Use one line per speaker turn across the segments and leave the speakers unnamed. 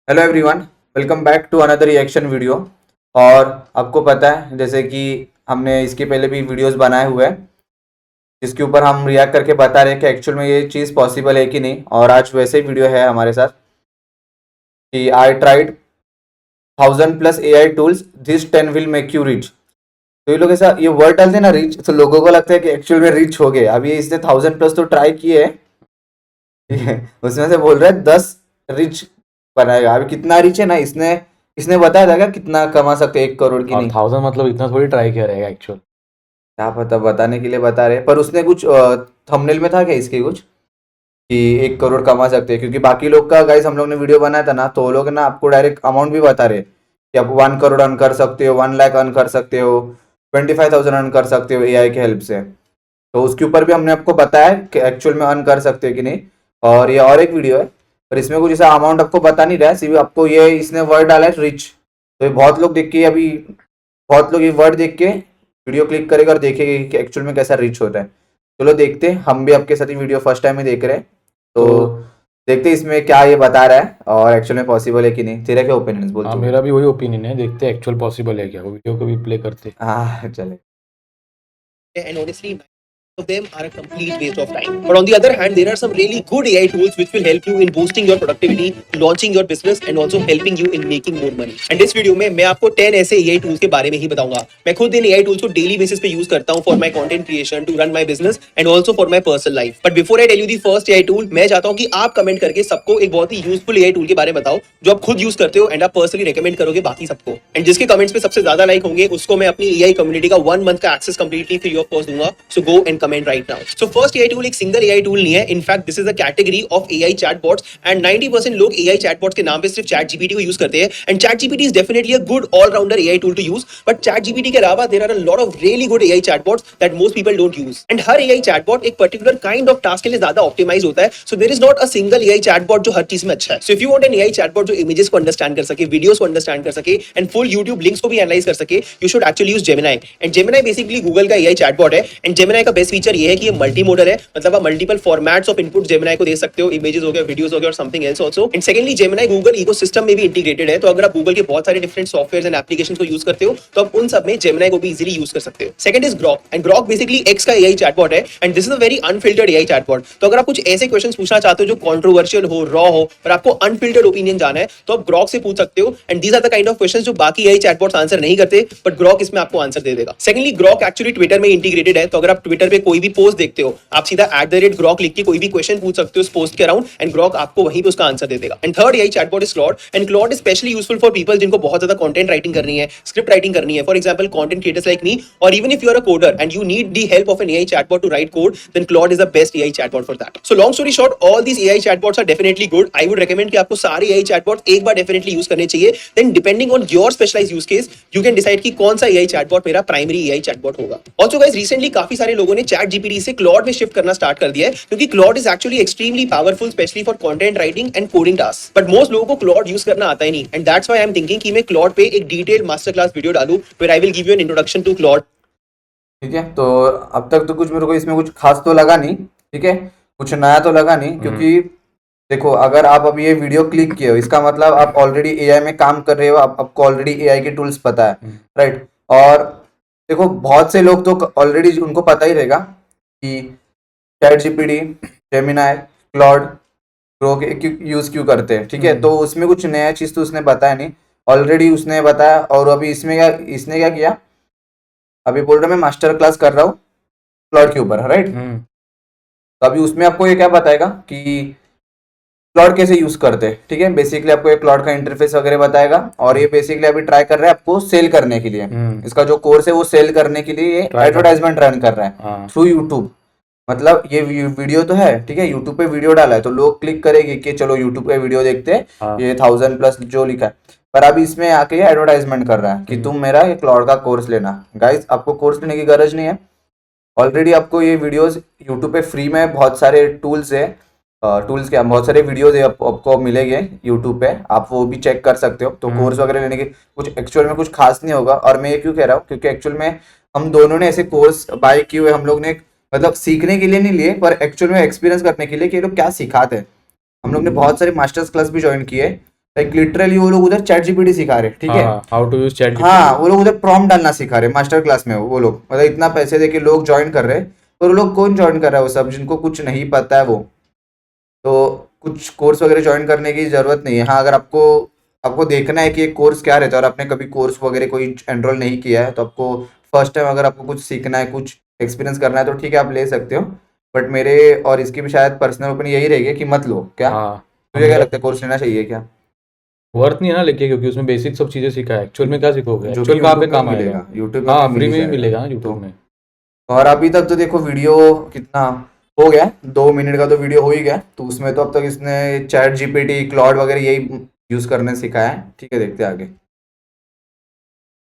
Hello everyone, welcome back to another reaction video. और आपको पता है जैसे कि हमने इसके पहले भी वीडियोस बनाए हुए हैं जिसके ऊपर हम रिएक्ट करके बता रहे हैं कि एक्चुअल में ये चीज़ पॉसिबल है कि नहीं। और आज वैसे ही वीडियो है हमारे साथ कि I tried 1000+ AI tools, this 10 will make you rich. तो ये लोग ऐसा ये वर्ड डालते हैं ना, रिच, तो लोगों को लगता है कि एक्चुअल में रिच हो गए। अभी इसने 1000+ तो ट्राई किए हैं, ठीक है, उसमें से बोल रहा है 10 रिच बनाएगा। अभी कितना रिच है ना, इसने इसने बताया था क्या कितना कमा सकते हैं 1 करोड़ की? नहीं,
1000 मतलब इतना थोड़ी ट्राई किया रहेगा एक्चुअल।
क्या पता, बताने के लिए बता रहे। पर उसने कुछ थंबनेल में था क्या इसके कुछ कि 1 करोड़ कमा सकते हैं? क्योंकि बाकी लोग का गाइस हम लोग ने वीडियो बनाया था ना, तो वो लोग ना आपको डायरेक्ट अमाउंट भी बता रहे कि आप 1 करोड़ अर्न कर सकते हो, 1 लाख अर्न कर सकते हो, 25,000 अर्न कर सकते हो AI के हेल्प से। तो उसके ऊपर भी हमने आपको बताया कि एक्चुअल में अर्न कर सकते हो कि नहीं। और ये और एक वीडियो है, पर इसमें कुछ ऐसा अमाउंट आपको बता नहीं रहा है, सिर्फ आपको ये इसने वर्ड डाला है रिच। तो ये बहुत लोग देख के अभी बहुत लोग ये वर्ड देख के वीडियो क्लिक करेगा और देखेंगे कि एक्चुअल में कैसा रिच होता है। चलो देखते हैं, हम भी आपके साथ ही वीडियो फर्स्ट टाइम ही देख रहे हैं, तो देखते हैं इसमें क्या ये बता रहा है और एक्चुअल में पॉसिबल है कि नहीं। तेरा क्या ओपिनियन बोल
हाँ,
तू?
मेरा भी वही ओपिनियन है। देखते हैं एक्चुअल पॉसिबल है क्या, वो वीडियो को भी प्ले करते।
हाँ चले।
And honestly, of them are a complete waste of time. But on the other hand, there are some really good AI tools which will help you in boosting your productivity, launching your business, and also helping you in making more money. And this video में मैं आपको 10 ऐसे AI tools के बारे में ही बताऊंगा। मैं खुद इन AI tools को डेली बेसिस पे यूज करता हूँ for my content creation, to run my business, and also for my personal life. But before I tell you the first AI tool, मैं चाहता हूँ कि आप कमेंट करके सबको एक बहुत ही यूजफुल AI tool के बारे में बताओ जो आप खुद यूज करते हो एंड आप पर्सनली रेकमेंड करोगे बाकी सबको। एंड जिसके कमेंट्स पे सबसे ज्यादा लाइक होंगे उसको मैं अपनी AI कम्युनिटी का 1 मंथ का access completely free of cost दूंगा। So go and comment right now. So first AI tool एक सिंगल AI टूल नहीं है, in fact this is a category of AI chatbots and 90% लोग AI चैटबॉट्स के नाम पे सिर्फ ChatGPT को यूज करते हैं। And ChatGPT is definitely a good allrounder AI tool to use, but ChatGPT के अलावा there are a lot of really good AI chatbots that most people don't use. And हर AI चैटबॉट एक particular kind of task के लिए ज्यादा optimise होता है। So there is not a single AI chatbot जो हर चीज में अच्छा है। So if you want an AI chatbot जो इमेजेस को अंडरस्टैंड कर सके, वीडियोस को अंडरस्टैंड कर सके एंड फुल YouTube लिंक्स को भी एनालाइज कर सके, you should actually use Gemini। And Gemini basically Google का AI चैटबॉट है। एंड Gemini का बेस्ट फीचर ये है कि ये मल्टी मोडल है, मतलब आप multiple formats of input Gemini को दे सकते हो, इमेजेस हो गया, वीडियोस हो गया और something else also. And secondly Gemini Google ecosystem में भी इंटीग्रेटेड है, तो अगर आप गूगल के बहुत सारे डिफरेंट सॉफ्टवेयर्स एंड एप्लीकेशंस को यूज करते हो तो आप उन सब में Gemini को भी इजीली यूज कर सकते हो। Second is Grok। And Grok basically X का AI चैटबॉट है and this is a very unfiltered AI chatbot. तो अगर आप कुछ ऐसे क्वेश्चंस पूछना चाहते हो जो कंट्रोवर्शियल हो, रॉ हो, पर आपको अनफिल्टर्ड ओपिनियन जाना है, तो आप Grok से पूछ सकते हो। And these are the kind of questions जो बाकी AI चैटबॉट्स आंसर नहीं करते, बट Grok इसमें आपको आंसर दे देगा। सेकंडली Grok एक्चुअली ट्विटर में इंटीग्रेटेड है, तो अगर आप ट्विटर पे कोई भी पोस्ट देखते हो, आप सीधा @Grok लिख के कोई भी क्वेश्चन पूछ सकते हो उस पोस्ट के अराउंड एंड Grok आपको वहीं पे उसका आंसर दे देगा। And third AI chatbot is Claude। And Claude is specially useful for people जिनको बहुत ज्यादा कंटेंट राइटिंग करनी है, स्क्रिप्ट राइटिंग करनी है, for example content creators like me, और even if you are a coder and you need the help of an AI chatbot to write code, then Claude is the best AI chatbot for that. So long story short, all these AI chatbots are definitely good. I would recommend कि आपको सारे AI chatbot एक बार definitely use करने चाहिए। Then depending on your specialised use case you can decide कि कौन सा AI chatbot मेरा प्राइमरी AI चैटबॉट होगा। आल्सो गाइस, रिसेंटली काफी सारे लोगों ने ChatGPT से Claude में शिफ्ट करना स्टार्ट कर दिया है, क्योंकि Claude is actually extremely powerful specially for content writing and coding task. बट मोस्ट लोगों को Claude यूज करना आता ही नहीं, and that's why I am thinking कि मैं Claude पे एक डिटेल्ड मास्टर क्लास वीडियो डालूं where I will give you an introduction to Claude।
ठीक है, तो अब तक तो कुछ मेरे को इसमें कुछ खास तो लगा नहीं, ठीक है, कुछ नया तो लगा नहीं। क्योंकि देखो, अगर आप अभी ये वीडियो क्लिक किए हो, इसका मतलब आप ऑलरेडी AI में काम कर रहे हो, आपको ऑलरेडी AI के टूल्स पता है, राइट। और देखो, बहुत से लोग तो ऑलरेडी उनको पता ही रहेगा कि ChatGPT, Gemini, Claude, Grok use क्यों करते हैं, ठीक है। तो उसमें कुछ नया चीज तो उसने बताया नहीं, ऑलरेडी उसने बताया। और अभी इसने क्या किया, अभी बोल रहा मैं मास्टर क्लास कर रहा हूँ क्लॉड के ऊपर, राइट। तो अभी उसमें आपको ये क्या बताएगा कि क्लॉड कैसे यूज करते हैं, ठीक है। बेसिकली आपको एक क्लॉड का इंटरफेस वगैरह बताएगा, और ये बेसिकली अभी ट्राई कर रहा है आपको सेल करने के लिए। इसका जो कोर्स है वो सेल करने के लिए एडवर्टाइजमेंट रन कर रहा है थ्रू यूट्यूब। मतलब ये वीडियो तो है, ठीक है, यूट्यूब पे वीडियो डाला है तो लोग क्लिक करेंगे कि चलो यूट्यूब पे वीडियो देखते हैं, ये 1000+ जो लिखा है। पर अभी इसमें आके ये एडवर्टाइजमेंट कर रहा है कि तुम मेरा ये क्लॉड का कोर्स लेना। गाइस, आपको कोर्स लेने की गरज नहीं है, ऑलरेडी आपको ये वीडियोस यूट्यूब पे फ्री में बहुत सारे टूल्स है, टूल्स क्या, बहुत सारे वीडियोस है आपको मिलेंगे यूट्यूब पे, आप वो भी चेक कर सकते हो। तो कोर्स वगैरह लेने के कुछ एक्चुअल में कुछ खास नहीं होगा। और मैं ये क्यों कह रहा हूँ, क्योंकि एक्चुअल में हम दोनों ने ऐसे कोर्स बाय किए हुए, हम लोग ने मतलब सीखने के लिए नहीं लिए, पर एक्चुअल में एक्सपीरियंस करने के लिए कि ये लोग क्या सिखाते हैं। हम लोग ने बहुत सारे मास्टर्स क्लास भी ज्वाइन किए, लाइक लिटरली वो लोग उधर चैट जीपीटी सिखा रहे, ठीक है।
हाँ, हाउ टू यूज चैट
हाँ, वो लोग उधर प्रॉम्प्ट डालना सिखा रहे मास्टर क्लास में, वो लोग मतलब इतना पैसे दे के लोग ज्वाइन कर रहे हैं, और वो लोग कौन ज्वाइन कर रहा है, वो सब जिनको कुछ नहीं पता है वो। तो कुछ कोर्स वगैरह ज्वाइन करने की जरूरत नहीं है। हाँ, अगर आपको आपको देखना है कि एक कोर्स क्या रहता है, और आपने कभी कोर्स वगैरह कोई एनरोल नहीं किया है, तो आपको फर्स्ट टाइम अगर आपको कुछ सीखना है, कुछ एक्सपीरियंस करना है, तो ठीक है, आप ले सकते हो। बट मेरे और इसकी भी शायद पर्सनल ओपिनियन यही रहेगी कि मत लो। क्या
हाँ,
तुझे क्या लगता है, कोर्स लेना चाहिए क्या?
वर्थ नहीं है ना लेके, क्योंकि उसमें बेसिक सब चीजें सिखा है। एक्चुअल में क्या सीखोगे,
जो कि
एक्चुअल कहाँ पे
यूट्यूब में
काम
ही
आएगा?
मिलेगा, यूट्यूब में
हाँ,
भी मिल
फ्री
ही
में भी
जाएगा।
मिलेगा ना
तो
यूट्यूब में।
और अभी तक तो देखो वीडियो कितना हो गया, 2 मिनट का तो वीडियो हो ही गया, तो उसमें तो अब तक इसने चैट जीपीटी, क्लॉड वगैरह यही यूज करने सिखाया है। ठीक है, देखते हैं आगे।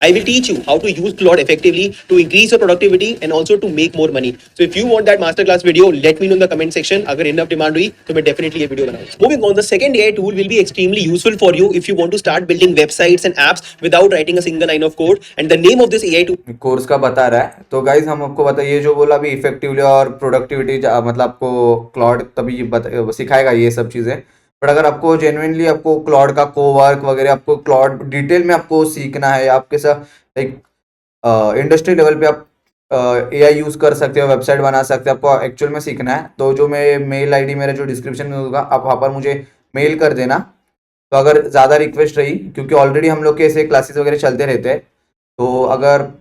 I will teach you how to use Claude effectively to increase your productivity and also to make more money. So if you want that masterclass video, let me know in the comment section. अगर enough demand हुई तो मैं definitely ये video बनाऊंगा. Moving on, the second AI tool will be extremely useful for you if you want to start building websites and apps without writing a single line of code. And the name of this AI tool
course का बता रहा है, तो guys हम आपको बता, ये जो बोला अभी इफेक्टिवली और प्रोडक्टिविटी, मतलब आपको क्लॉड तभी सिखाएगा ये सब चीज़ें। बट अगर आपको जेन्युइनली आपको क्लॉड का कोवर्क वगैरह, आपको क्लॉड डिटेल में आपको सीखना है, आपके साथ एक इंडस्ट्री लेवल पे आप एआई यूज़ कर सकते हो, वेबसाइट बना सकते हो, आपको एक्चुअल में सीखना है, तो जो मैं मेल आईडी मेरा जो डिस्क्रिप्शन में होगा, आप वहाँ पर मुझे मेल कर देना। तो अगर ज़्यादा रिक्वेस्ट रही, क्योंकि ऑलरेडी हम लोग के ऐसे क्लासेस वगैरह चलते रहते हैं, तो अगर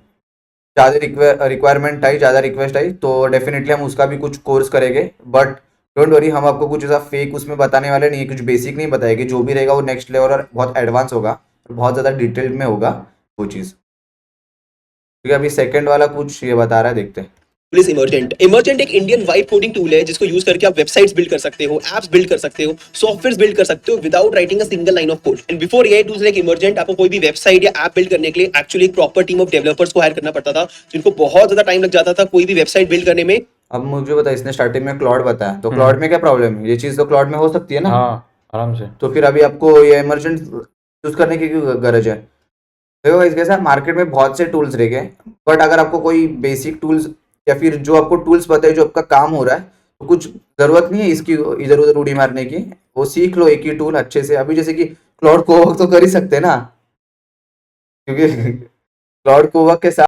ज़्यादा रिक्वायरमेंट आई, ज़्यादा रिक्वेस्ट आई, तो डेफिनेटली हम उसका भी कुछ कोर्स करेंगे। बट डोंट वरी, हम आपको कुछ ऐसा फेक उसमें बताने वाले नहीं है, कुछ बेसिक नहीं बताएगी। जो भी रहेगा वो नेक्स्ट लेवल और बहुत एडवांस होगा, बहुत ज़्यादा डिटेल में होगा वो चीज़। क्योंकि अभी सेकंड वाला कुछ ये बता रहा है, देखते हैं।
is Emergent. Emergent एक इंडियन वाइब कोडिंग टूल है जिसको यूज करके आप वेबसाइट्स बिल्ड कर सकते हो, एप्स बिल्ड कर सकते हो, सॉफ्टवेयर्स बिल्ड कर सकते हो without writing a single line of code. And before AI tools like Emergent, आपको कोई भी वेबसाइट या ऐप बिल्ड करने के लिए एक्चुअली एक प्रॉपर टीम ऑफ डेवलपर्स को हायर करना पड़ता था, जिनको बहुत ज्यादा टाइम लग जाता था कोई भी वेबसाइट बिल्ड करने में।
अब मुझे बता, इसने स्टार्टिंग में क्लॉड बताया, तो क्लॉड में क्या प्रॉब्लम है? ये चीज़ तो क्लॉड में हो सकती है ना।
हाँ, आराम से।
तो फिर अभी आपको ये इमरजेंट यूज करने की क्यों गरज है? देखो इसके साथ मार्केट में बहुत से टूल्स रह गए, बट अगर आपको कोई बेसिक टूल्स या फिर जो आपको टूल्स पता है, जो आपका काम हो रहा है, तो कुछ जरूरत नहीं है इसकी इधर उधर उड़ी मारने की। वो सीख लो एक ही टूल अच्छे से। अभी जैसे कि क्लाउड कोवर्क तो कर ही सकते हैं ना, क्योंकि क्लाउड कोवर्क के साथ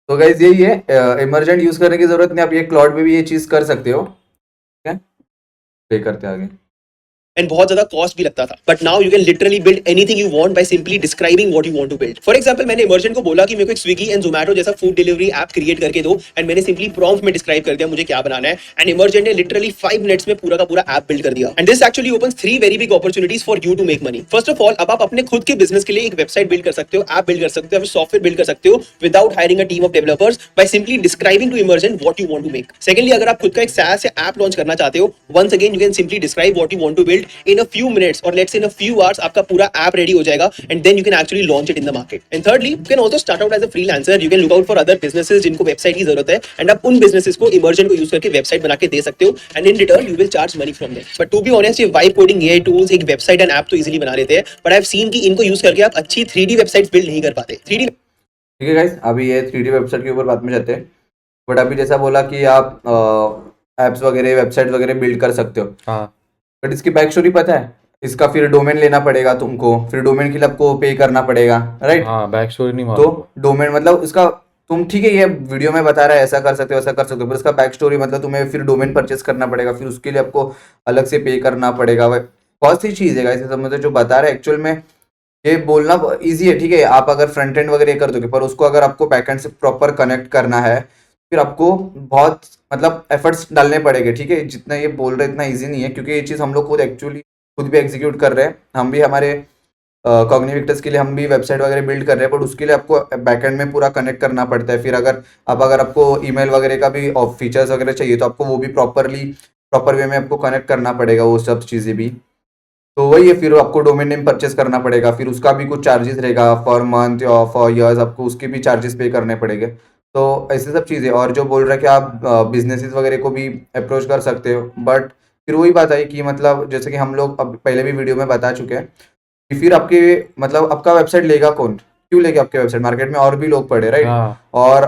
तो गाइज यही है, इमरजेंट यूज करने की जरूरत नहीं, आप ये क्लाउड में भी ये चीज कर सकते हो। ठीक है, पे करते हैं आगे।
एंड बहुत ज्यादा कॉस्ट भी लगता था, but now you can literally build anything you want by simply describing what you want to build. For example, मैंने Emergent को बोला कि मेरे को एक स्विगी एंड जोमेटो जैसा फूड डिलीवरी ऐप क्रिएट करके दो, एंड मैंने सिंपली प्रॉम्प्ट में डिस्क्राइब कर दिया मुझे क्या बनाना है, एंड Emergent ने लिटरली 5 मिनट्स में पूरा का पूरा ऐप बिल्ड कर दिया। And this actually opens 3 very big opportunities for you to make money. First of all, अब आप अपने खुद के बिजनेस के लिए एक वेबसाइट बिल्ड कर सकते हो, ऐप बिल्ड कर सकते हो, सॉफ्टवेयर बिल्ड कर सकते हो without hiring a team of developers, by simply describing to Emergent what you want to make. Secondly, अगर आप खुद का एक SaaS या ऐप लॉन्च करना चाहते हो, once again you can simply describe what you want to build in a few minutes और let's in a few hours आपका पूरा ऐप रेडी हो जाएगा, and then you can actually launch it in the market. And thirdly, you can also start out as a freelancer. You can look out for other businesses जिनको website की जरूरत है, and आप उन businesses को Emergent को use करके website बना के दे सकते हो, and in return you will charge money from them. But to be honest, ये वाइब कोडिंग एआई टूल्स एक वेबसाइट एंड ऐप तो इजीली बना लेते हैं, बट आई हैव सीन कि इनको यूज करके आप अच्छी 3D वेबसाइट्स बिल्ड नहीं कर पाते। 3D
ठीक है गाइस, अभी ये 3D वेबसाइट के ऊपर बात में जाते हैं। बट अभी जैसा बोला कि आप एप्स वगैरह, वेबसाइट वगैरह बिल्ड कर सकते हो,
हाँ,
बट इसकी बैक स्टोरी पता है? इसका फिर डोमेन लेना पड़ेगा तुमको, फिर डोमेन के लिए आपको पे करना पड़ेगा, राइट?
हाँ, बैक स्टोरी नहीं
तो
मालूम।
डोमेन मतलब इसका, तुम ठीक है ये वीडियो में बता रहा है ऐसा कर सकते हो, ऐसा कर सकते हो, पर इसका बैक स्टोरी मतलब तुम्हें फिर डोमेन परचेस करना पड़ेगा, फिर उसके लिए आपको अलग से पे करना पड़ेगा। बहुत सी चीज़ है गाइस, समझो जो बता रहा है एक्चुअल में ये बोलना इजी है, ठीक है, आप अगर फ्रंट एंड वगैरह कर दोगे, पर उसको अगर आपको बैक एंड से प्रॉपर कनेक्ट करना है, फिर आपको बहुत मतलब एफर्ट्स डालने पड़ेंगे। ठीक है, जितना ये बोल रहे इतना इजी नहीं है, क्योंकि ये चीज़ हम लोग खुद एक्चुअली खुद भी एग्जीक्यूट कर रहे हैं। हम भी हमारे कॉग्निविक्टर्स के लिए हम भी वेबसाइट वगैरह बिल्ड कर रहे हैं, बट उसके लिए आपको बैकएंड में पूरा कनेक्ट करना पड़ता है। फिर अगर आपको ईमेल वगैरह का भी फीचर्स वगैरह चाहिए, तो आपको वो भी प्रॉपर वे में आपको कनेक्ट करना पड़ेगा, वो सब चीज़ें भी। तो वही है, फिर आपको डोमेन नेम परचेस करना पड़ेगा, फिर उसका भी कुछ चार्जेस रहेगा फॉर मंथ या फॉर ईयर्स, आपको उसके भी चार्जेस पे करने पड़ेंगे। तो ऐसे सब चीज़ें, और जो बोल रहा है कि आप बिजनेसेस वगैरह को भी अप्रोच कर सकते हो, बट फिर वही बात आई कि मतलब जैसे कि हम लोग अब पहले भी वीडियो में बता चुके हैं कि फिर आपके मतलब आपका वेबसाइट लेगा कौन? क्यों लेगा आपके वेबसाइट? मार्केट में और भी लोग पड़े, राइट?
हाँ,
और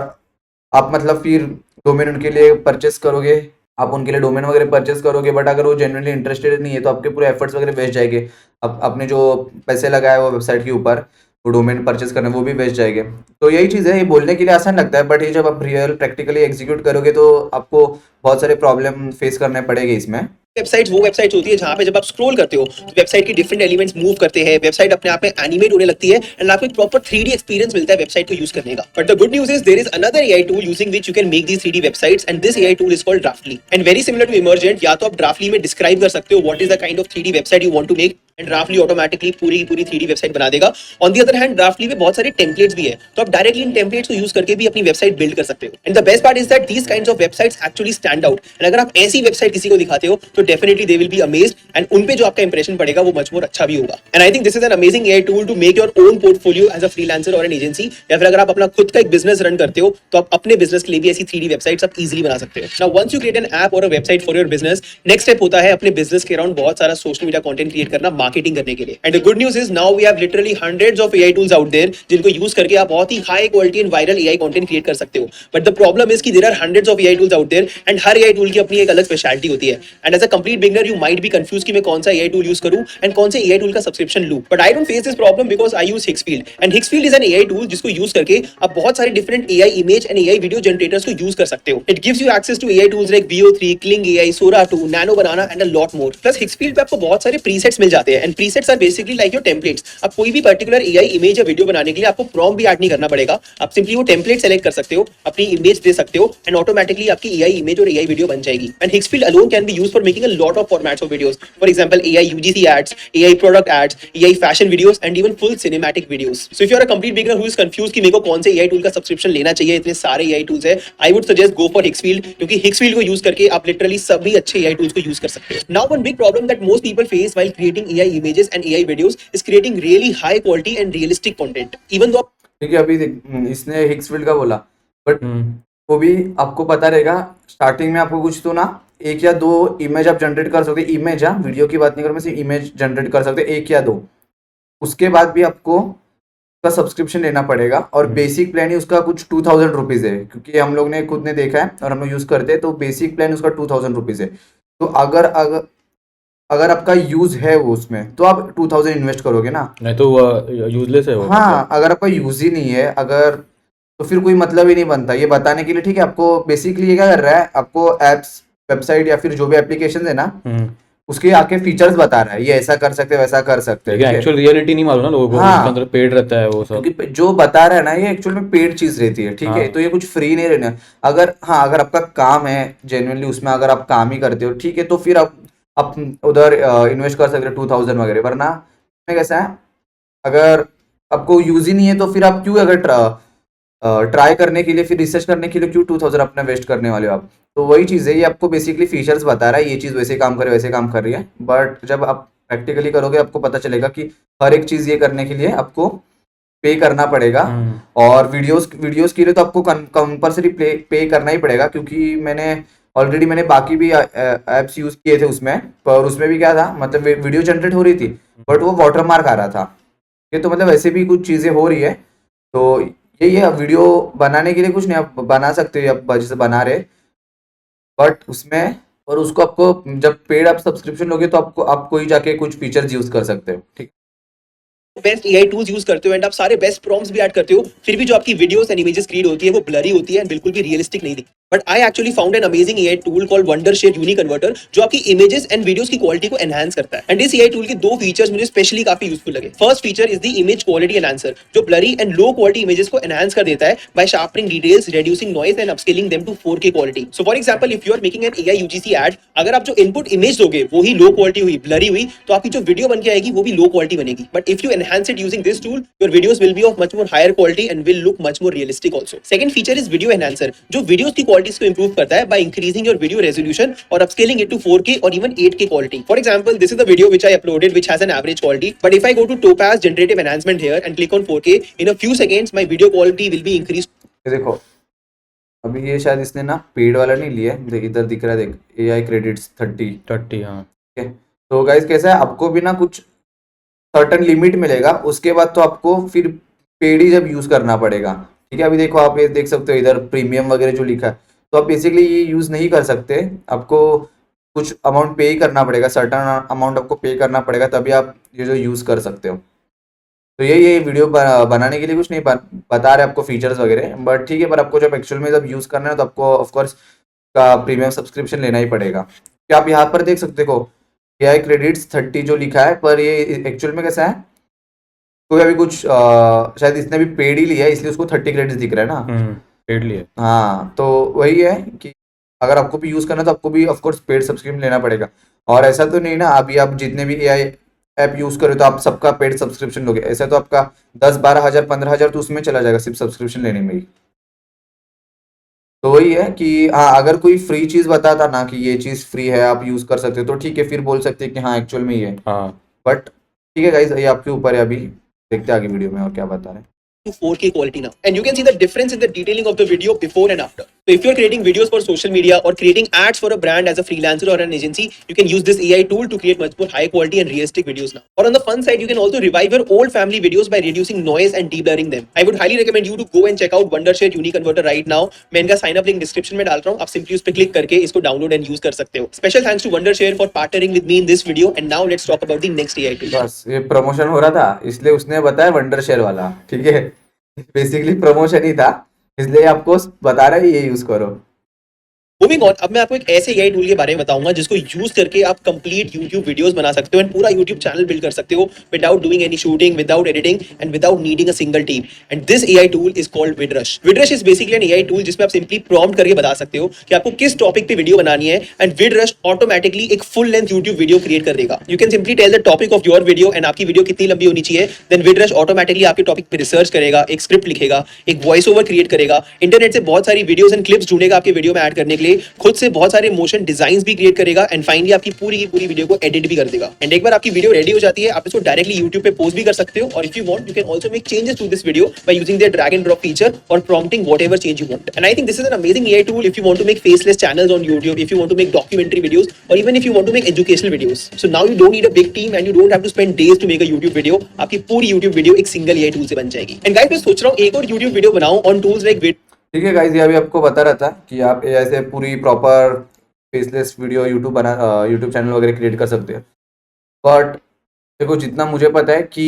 आप मतलब फिर डोमेन उनके लिए परचेस करोगे, आप उनके लिए डोमेन वगैरह परचेस करोगे, बट अगर वो जेन्युइनली इंटरेस्टेड नहीं है तो आपके पूरे एफर्ट्स वगैरह वेस्ट जाएंगे। आपने जो पैसे लगाए वो वेबसाइट के ऊपर वो डोमेन परचेस करने, वो भी वेस्ट जाएंगे। तो यही चीज़ है, ये बोलने के लिए आसान लगता है, बट ये जब आप रियल प्रैक्टिकली एग्जीक्यूट करोगे तो आपको बहुत सारे प्रॉब्लम फेस करने पड़ेंगे इसमें।
वेबसाइट्स वो वेबसाइट्स होती है जहां पे जब आप स्क्रॉल करते हो तो वेबसाइट के डिफरेंट एलिमेंट्स मूव करते हैं, वेबसाइट अपने आप में एनिमेट होने लगती है एंड आपको एक प्रॉपर 3D एक्सपीरियंस मिलता है वेबसाइट को यूज करने का। But the good news is there is another AI tool using which you can make these 3D websites and this AI tool is called Draftly and very similar to Emergent. या तो आप Draftly में describe कर सकते हो what is the kind of 3D website you want to make and Draftly automatically पूरी की पूरी 3D वेबसाइट बना देगा। On the other hand Draftly में बहुत सारे टेम्पलेट्स भी है, तो आप डायरेक्टली इन टेम्पलेट्स को यूज करके भी अपनी वेबसाइट बिल्ड कर सकते हो। And the best part is that these kinds of websites actually stand out and अगर आप ऐसी वेबसाइट किसी को दिखाते हो तो definitely they will be amazed and उन पे जो आपका इंप्रेशन पड़ेगा वो मच मोर अच्छा भी होगा। And I think this is an amazing AI tool to make your own portfolio as a freelancer और एन एजेंसी, या फिर अगर आप अपना खुद का एक बिजनेस रन करते हो तो आप अपने बिजनेस के लिए भी ऐसी 3D वेबसाइट्स आप इजीली बना सकते हो। Now once you create an app और a website for your business, next step होता है अपने बिजनेस के अराउंड बहुत सारा सोशल मीडिया कंटेंट क्रिएट करना, मार्केटिंग करने के लिए। And the good news is now we have literally hundreds of AI tools out there जिनको यूज करके आप बहुत ही high quality and viral AI content create कर सकते हो। बट द प्रॉब्लम इज कि there are hundreds of AI tools out there and हर एआई टूल की अपनी एक अलग स्पेशलिटी होती है। And as a complete beginner you might be confuse कि मैं कौन सा एआई टूल यूज करूं एंड कौन से एआई टूल का सब्सक्रिप्शन लूं। But I don't face this problem because I use Higgsfield and Higgsfield is an AI tool जिसको यूज करके आप बहुत सारे different AI image and AI video generators को यूज कर सकते हो। It gives you access to AI tools like VO3, Kling AI, Sora 2, Nano Banana and a lot more. Plus Higgsfield पे आपको बहुत सारे प्रीसेट्स मिल जाते हैं and presets are basically like your templates. आप कोई भी पर्टिकुलर एआई इमेज या वीडियो बनाने के लिए आपको प्रॉम्प्ट भी ऐड नहीं करना पड़ेगा, आप सिंपली वो टेम्पलेट सेलेक्ट कर सकते हो, अपनी इमेज दे सकते हो एंड ऑटोमेटिकली आपकी एआई इमेज और एआई वीडियो बन जाएगी। And Higgsfield alone can be used for making a lot of formats of videos, for example AI UGC ads, AI product ads, AI fashion videos and even full cinematic videos. So if you are a complete beginner who is confused कि मेरे को कौन से AI tool का subscription लेना चाहिए, इतने सारे AI tools है, I would suggest go for Hicksfield क्योंकि Hicksfield को यूज करके आप लिटरली सभी अच्छे AI tools को यूज कर सकते हो। Now one big problem that most people face while creating AI images and AI videos is creating really high quality and realistic content. Even though
ठीक है, अभी इसने हिक्सफील्ड का बोला, बट
हम्म
वो भी आपको पता रहेगा स्टार्टिंग में आपको कुछ तो ना 1 या 2 इमेज आप जनरेट कर सकते, इमेज, हाँ वीडियो की बात नहीं करूँ मैं, सिर्फ इमेज जनरेट कर सकते 1 या 2। उसके बाद भी आपको उसका सब्सक्रिप्शन लेना पड़ेगा और बेसिक प्लान ही उसका कुछ 2000 रुपीज़ है, क्योंकि हम लोग ने खुद ने देखा है और हम लोग यूज़ करते हैं, तो बेसिक प्लान उसका 2000 रुपीज़ है। तो अगर अगर अगर आपका यूज़ है वो उसमें तो आप 2000 इन्वेस्ट करोगे ना।
नहीं तो यूजलेस है वो
हाँ, अगर आपका यूज ही नहीं है, अगर तो फिर कोई मतलब ही नहीं बनता ये बताने के लिए। ठीक है, आपको बेसिकली ये क्या कर रहा है, आपको एप्स, वेबसाइट या फिर जो भी एप्लीकेशन है ना, उसके आके फीचर्स बता रहा है, ये ऐसा कर सकते हैं वैसा कर सकते हैं।
लेकिन
ठीक है?
एक्चुअल रियलिटी नहीं मालूम ना लोगों को,
हाँ।
उसके अंदर पेड रहता है वो सब।
क्योंकि जो बता रहा है ना ये एक्चुअल में पेड चीज रहती है। ठीक है,
हाँ।
तो ये कुछ फ्री नहीं रहना। अगर हाँ, अगर आपका काम है जेन्युइनली उसमें, अगर आप काम ही करते हो, ठीक है, तो फिर आप उधर इन्वेस्ट कर सकते हो 2000 वगैरह। वरना में कैसा है, अगर आपको यूज ही नहीं है तो फिर आप क्यों, अगर ट्राई करने के लिए, फिर रिसर्च करने के लिए क्यों 2000 अपना वेस्ट करने वाले हो आप। तो वही चीज़ है, ये आपको बेसिकली फीचर्स बता रहा है, ये चीज़ वैसे काम करे वैसे काम कर रही है, बट जब आप प्रैक्टिकली करोगे आपको पता चलेगा कि हर एक चीज़ ये करने के लिए आपको पे करना पड़ेगा। और वीडियोस के लिए तो आपको कंपल्सरी पे करना ही पड़ेगा, क्योंकि मैंने बाकी भी ऐप्स यूज़ किए थे उसमें, पर उसमें भी क्या था, मतलब वीडियो जनरेट हो रही थी बट वो वाटरमार्क आ रहा था। ये तो मतलब ऐसे भी कुछ चीज़ें हो रही है। तो यही है, वीडियो बनाने के लिए कुछ नहीं, आप बना सकते हो, आप जैसे बना रहे, बट उसमें, और उसको आपको जब पेड आप सब्सक्रिप्शन लोगे तो आपको ही जाके कुछ फीचर्स यूज कर सकते हो। ठीक,
बेस्ट एआई टूल्स यूज करते हो एंड आप सारे बेस्ट प्रॉम्प्ट्स भी ऐड करते हो, फिर भी जो आपकी वीडियोस एंड इमेजेस क्रिएट होती है वो ब्लरी होती है एंड बिल्कुल भी रियलिस्टिक नहीं दिखती। But I actually found an amazing AI tool called Wondershare UniConverter जो आपकी इमेजेस एंड वीडियोस की क्वालिटी को एनहांस करता है। एंड इस एआई टूल के 2 फीचर्स मुझे स्पेशली काफी यूजफुल लगे। First feature is the image quality enhancer जो blurry and low quality images को एनहांस कर देता है by sharpening details, reducing noise and upscaling them to 4K quality. So for example if you are making an AI UGC ad, अगर आप जो input image दोगे वो ही लो क्वालिटी हुई, ब्लरी हुई, तो आपकी जो वीडियो बन के आएगी वो भी लो क्वालिटी बनेगी। But if you enhance it using this tool, your videos will be of much more higher quality and will look much more realistic also. Second feature is video enhancer जो videos की qualities को improve करता है by increasing your video resolution और upscaling it to 4K or even 8K quality. For example, this is the video which I uploaded which has an average quality, but if I go to Topaz generative enhancement here and click on 4K, in a few seconds my video quality will be increased.
ये देखो, अभी ये शायद इसने ना paid वाला नहीं लिया है, देख इधर दिख रहा है, देख AI क्रेडिट्स 30।
हाँ।
ठीक है, तो गाइस कैसा है, आपको भी ना कुछ सर्टन लिमिट मिलेगा, उसके बाद तो आपको फिर पेड ही जब यूज करना पड़ेगा। ठीक है, अभी देखो आप ये देख सकते हो इधर प्रीमियम वगैरह जो लिखा है, तो आप बेसिकली ये यूज़ नहीं कर सकते। आपको कुछ अमाउंट पे ही करना पड़ेगा, सर्टन अमाउंट आपको पे करना पड़ेगा, तभी आप ये जो यूज़ कर सकते हो। तो ये वीडियो बनाने के लिए कुछ नहीं बता रहे आपको फीचर्स वगैरह, बट ठीक है। पर आपको जब एक्चुअल में जब यूज़ करना है तो आपको ऑफकोर्स का प्रीमियम सब्सक्रिप्शन लेना ही पड़ेगा। क्या आप यहाँ पर देख सकते हो AI क्रेडिट्स 30 जो लिखा है, पर ये एक्चुअल में कैसा है, तो अभी कुछ शायद इसने भी पेड ही लिया है, इसलिए उसको 30 क्रेडिट्स दिख रहा है ना।
पेड लिए।
हाँ, तो वही है कि अगर आपको भी यूज़ करना है तो आपको भी ऑफकोर्स पेड सब्सक्रिप्शन लेना पड़ेगा। और ऐसा तो नहीं ना अभी आप जितने भी AI ऐप यूज़ करो तो आप सबका पेड सब्सक्रिप्शन लोगे, ऐसा तो आपका 10-12 हज़ार 15 हज़ार तो उसमें चला जाएगा सिर्फ सब्सक्रिप्शन लेने में ही। तो वही है कि हाँ, अगर कोई फ्री चीज़ बताता ना कि ये चीज़ फ्री है आप यूज़ कर सकते हो, तो ठीक है, फिर बोल सकते हैं कि हाँ एक्चुअल में ये है।
हाँ
बट ठीक है गाइस, ये आपके ऊपर है। अभी देखते हैं आगे वीडियो में और क्या बता रहे हैं।
to 4K quality now, and you can see the difference in the detailing of the video before and after. So if you're creating videos for social media or creating ads for a brand as a freelancer or an agency, you can use this AI tool to create much more high quality and realistic videos now. Or on the fun side, you can also revive your old family videos by reducing noise and deblurring them. I would highly recommend you to go and check out Wondershare Uni Converter right now. मैं इनका sign up link description में डाल रहा हूँ, आप simply उस पे click करके इसको download and use कर सकते हो. Special thanks to Wondershare for partnering with me in this video. And now let's talk about the next AI tool.
बस ये प्रमोशन हो रहा था इसलिए उसने बताया वंडर शेयर वाला, ठीक है। बेसिकली प्रमोशन ही था, इसलिए आपको बता रहा है ये यूज करो।
मूविंग ऑन, अब मैं आपको एक ऐसे AI टूल के बारे में बताऊंगा जिसको यूज करके आप कंप्लीट YouTube वीडियोस बना सकते हो एंड पूरा YouTube चैनल बिल्ड कर सकते हो without doing any shooting, without editing and without needing a single team. And this AI tool is called Vidrush. Vidrush is basically an AI tool जिसमें आप simply prompt करके बता सकते हो कि आपको किस टॉपिक पे वीडियो बनानी है एंड Vidrush ऑटोमेटिकली एक full length YouTube video create कर देगा। You can simply tell the topic of your video and आपकी वीडियो कितनी लंबी होनी चाहिए, देन Vidrush ऑटोमेटिकली आपके टॉपिक पे रिसर्च करेगा, एक स्क्रिप्ट लिखेगा, एक वॉइस ओवर क्रिएट करेगा, इंटरनेट से बहुत सारी वीडियोस एंड क्लिप्स ढूंढेगा आपके वीडियो में ऐड करने के लिए, खुद से बहुत सारे मोशन डिजाइन्स भी क्रिएट करेगा एंड फाइनली आपकी पूरी की पूरी वीडियो को एडिट भी कर देगा। एंड एक बार आपकी वीडियो रेडी हो जाती है आप इसको डायरेक्टली YouTube पे पोस्ट भी कर सकते हो, और if you want you can also make changes to this video by using their drag and drop feature और prompting whatever change you want. And I think this is an amazing AI tool if you want to make faceless channels on YouTube, if you want to make documentary videos और even if you want to make educational videos. So now you don't need a big team and you don't have to spend days to make a YouTube video. आपकी पूरी YouTube video एक single AI tool से बन जाएगी। And guys मैं सोच रहा हूं एक और YouTube वीडियो बनाऊं ऑन टूल्स लाइक
ठीक है गाइस, ये अभी आपको बता रहा था कि आप AI से पूरी proper faceless video YouTube channel वगैरह क्रिएट कर सकते हैं। बट देखो, जितना मुझे पता है कि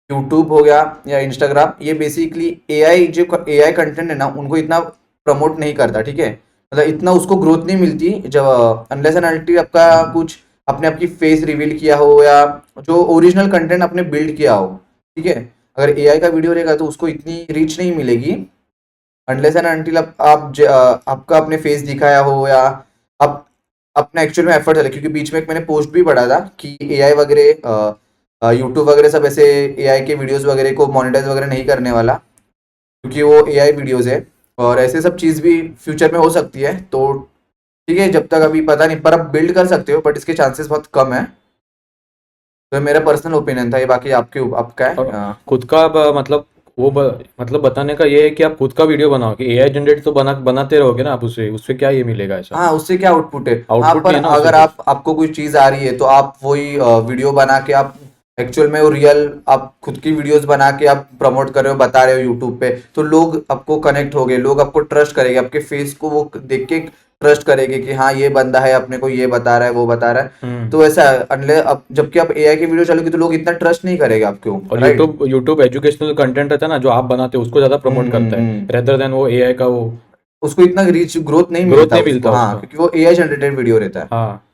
यूट्यूब हो गया या इंस्टाग्राम, ये बेसिकली AI कंटेंट है ना, उनको इतना प्रमोट नहीं करता, ठीक है। मतलब इतना उसको ग्रोथ नहीं मिलती जब अनलेस एंड अनटिल आपका कुछ आपकी फेस रिवील किया हो या जो ओरिजिनल कंटेंट आपने बिल्ड किया हो, ठीक है। अगर AI का वीडियो रहेगा तो उसको इतनी रीच नहीं मिलेगी अनलेस एंड अनटिल आपका अपने फेस दिखाया हो या आप अपना एक्चुअल में एफर्ट डाले। क्योंकि बीच में एक मैंने पोस्ट भी पढ़ा था कि AI वगैरह यूट्यूब वगैरह सब ऐसे AI के वीडियोस वगैरह को मोनेटाइज वगैरह नहीं करने वाला, क्योंकि वो AI वीडियोस है और ऐसे सब चीज़ भी फ्यूचर में हो सकती है। तो ठीक है, जब तक अभी पता नहीं, पर आप बिल्ड कर सकते हो, बट इसके चांसेस बहुत कम है। तो मेरा पर्सनल ओपिनियन था ये, बाकी आपका है।
खुद का मतलब मतलब बताने का ये है कि आप खुद का वीडियो बनाओ कि AI जनरेट तो बनाते रहोगे ना आप, उससे क्या ये मिलेगा ऐसा?
हाँ, उससे क्या आउटपुट है? हाँ,
आउटपुट
पर
नहीं है ना
अगर
उससे
आपको कोई चीज आ रही है तो आप वही वीडियो बना के आप एक्चुअल में वो रियल आप खुद की वीडियोस बना के आप प्रमोट कर रहे हो, बता रहे हो यूट्यूब पे, तो लोग आपको कनेक्ट हो गए, लोग आपको ट्रस्ट करेंगे, आपके फेस को वो देख के ट्रस्ट करेंगे कि हाँ ये बंदा है, अपने को ये बता रहा है, वो बता रहा है। तो ऐसा अब जबकि आप AI की वीडियो चलोगे तो लोग इतना ट्रस्ट नहीं करेंगे आपको।
और यूट्यूब एजुकेशनल कंटेंट रहता है ना जो आप बनाते हो उसको ज्यादा प्रमोट करता है रेदर देन वो AI का, वो
उसको इतना रीच ग्रोथ नहीं मिलता। हाँ, क्योंकि वो AI जनरेटेड वीडियो रहता है।
हाँ,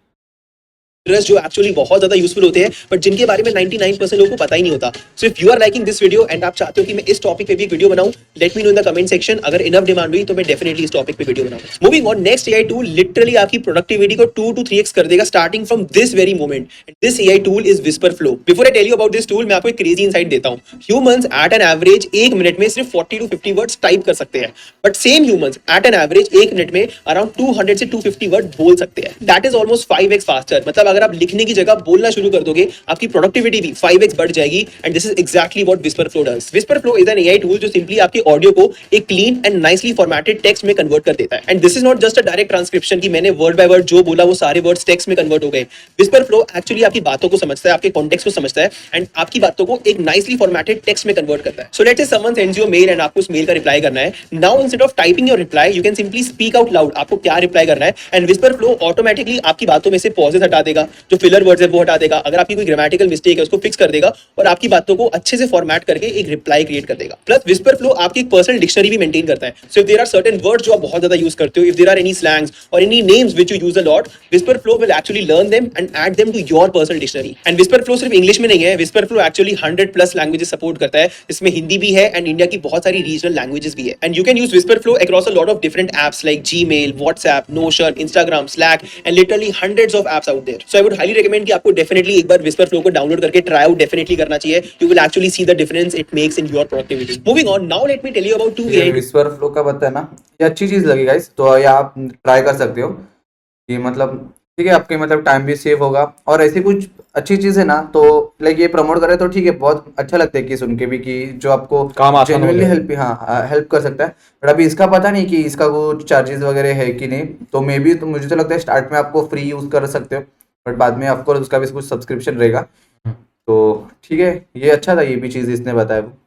जो एक्चुअली बहुत ज्यादा यूजफुल होते हैं बट जिनके बारे में 99% लोगों को पता ही नहीं होता। So if you are liking this video and आप चाहते हो कि मैं इस टॉपिक पे भी एक वीडियो बनाऊं, let me know in the comment section. अगर इनफ डिमांड हुई तो मैं डेफिनेटली इस टॉपिक पे वीडियो बनाऊंगा। Moving on, next AI tool literally आपकी प्रोडक्टिविटी को 2 to 3x कर देगा starting from this very moment. This AI tool is Whisper Flow. Before I tell you about this tool, मैं आपको एक क्रेजी इनसाइट देता हूं। Humans at an average 1 minute में सिर्फ 40 to 50 वर्ड्स टाइप कर सकते हैं, but same humans at an average 1 minute में अराउंड 200 से 250 वर्ड बोल सकते हैं। That is almost 5x faster. मतलब अगर आप लिखने की जगह बोलना शुरू कर दोगे, आपकी प्रोडक्टिविटी भी 5x बढ़ जाएगी। And this is exactly what whisper flow does. Whisper flow is an AI tool जो सिंपली आपके ऑडियो को एक clean and nicely formatted text में कन्वर्ट कर देता है। And this is not just a direct transcription कि मैंने वर्ड बाय वर्ड जो बोला वो सारे वर्ड्स टेक्स्ट में कन्वर्ट हो गए। विस्पर फ्लो एक्चुअली आपकी बातों को समझता है, आपके कॉन्टेक्स्ट को समझता है एंड आपकी बातों को एक नाइसली फॉर्मेटेड टेक्स्ट में कन्वर्ट करता है। So let's say someone sends you a male and आपको उस मेल का रिप्लाई करना है। Now instead of typing your reply you can simply speak out loud आपको क्या रिप्लाई करना है। एंड विस्पर फ्लो ऑटोमेटिकली आपकी बातों में से पॉजेस हटा देगा, जो फिलर वर्ड्स है वो हटा देगा, अगर आपकी कोई ग्रामेटिकल मिस्टेक है उसको फिक्स कर देगा और आपकी बातों को अच्छे से फॉर्मेट करके एक रिप्लाई क्रिएट कर देगा। प्लस विस्पर फ्लो आपकी एक पर्सनल डिक्शनरी भी मेंटेन करता है। So if there are certain words जो आप बहुत ज्यादा यूज करते हो, if there are any slangs और any names which you use a lot, Wispr Flow will actually learn them and add them to your personal dictionary. And Wispr Flow सिर्फ English में नहीं है, Wispr Flow actually 100+ languages support करता है, जिसमें हिंदी भी है एंड इंडिया की बहुत सारी रीजनल लैंग्वेजेस भी है। And you can use Wispr Flow across a lot of different apps like Gmail, WhatsApp, Notion, Instagram, Slack and literally hundreds of apps out there. So I would highly recommend कि आपको definitely एक बार Wispr Flow को download करके try out definitely करना चाहिए। You will actually see the difference it makes in your productivity. Moving on, now let me tell you about to
ये
AI.
Whisper flow का बताया ना, ये अच्छी चीज लगी गाइस, तो ये आप ट्राई कर सकते हो कि मतलब ठीक है, आपके मतलब टाइम भी सेव होगा और ऐसी कुछ अच्छी चीज है ना, तो लाइक ये प्रमोट करे तो ठीक है, बहुत अच्छा लगता है कि सुन के भी कि जो आपको
काम आसान हो
जेन्युइनली
जाए।
हेल्प हेल्प कर सकता है। बट अभी इसका पता नहीं कि इसका कुछ चार्जेस वगैरह है कि नहीं, तो मे बी, तो मुझे तो लगता है स्टार्ट में आपको फ्री यूज कर सकते हो, बट बाद में ऑफकोर्स उसका भी कुछ सब्सक्रिप्शन रहेगा। तो ठीक है, ये अच्छा था, ये भी चीज इसने बताया वो।